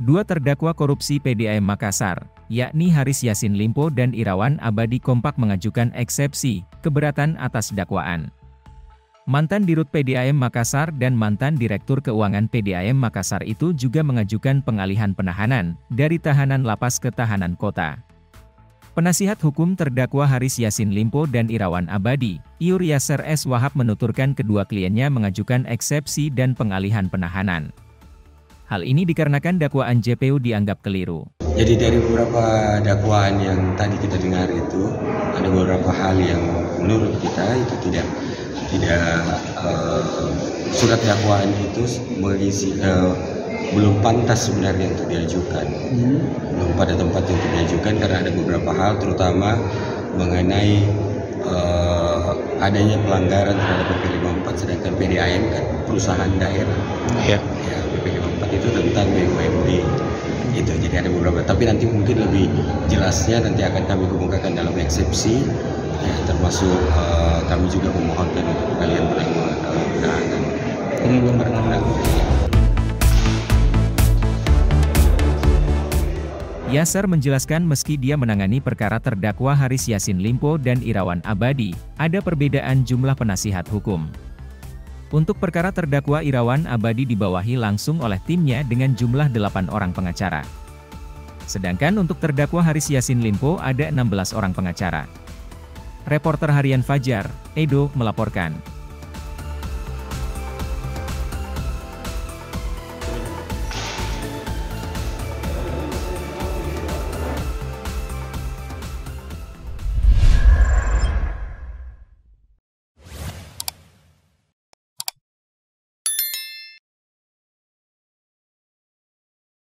Dua terdakwa korupsi PDAM Makassar, yakni Haris Yassin Limpo dan Irawan Abadi kompak mengajukan eksepsi, keberatan atas dakwaan. Mantan Dirut PDAM Makassar dan mantan Direktur Keuangan PDAM Makassar itu juga mengajukan pengalihan penahanan, dari tahanan lapas ke tahanan kota. Penasihat hukum terdakwa Haris Yassin Limpo dan Irawan Abadi, Iur Yasser S. Wahab menuturkan kedua kliennya mengajukan eksepsi dan pengalihan penahanan. Hal ini dikarenakan dakwaan JPU dianggap keliru. Jadi dari beberapa dakwaan yang tadi kita dengar itu, ada beberapa hal yang menurut kita itu tidak surat dakwaan itu mengisi belum pantas sebenarnya untuk diajukan. Belum pada tempatnya untuk diajukan karena ada beberapa hal, terutama mengenai adanya pelanggaran terhadap PP 54, sedangkan PDAM kan perusahaan daerah. Ya, PP 54 itu tentang BUMD. Itu jadi ada beberapa, tapi nanti mungkin lebih jelasnya nanti akan kami kemukakan dalam eksepsi, ya, termasuk kami juga memohonkan untuk kalian penahanan. Ini belum pernah. Yasser menjelaskan meski dia menangani perkara terdakwa Haris Yassin Limpo dan Irawan Abadi, ada perbedaan jumlah penasihat hukum. Untuk perkara terdakwa Irawan Abadi dibawahi langsung oleh timnya dengan jumlah 8 orang pengacara. Sedangkan untuk terdakwa Haris Yassin Limpo ada 16 orang pengacara. Reporter Harian Fajar, Edo, melaporkan.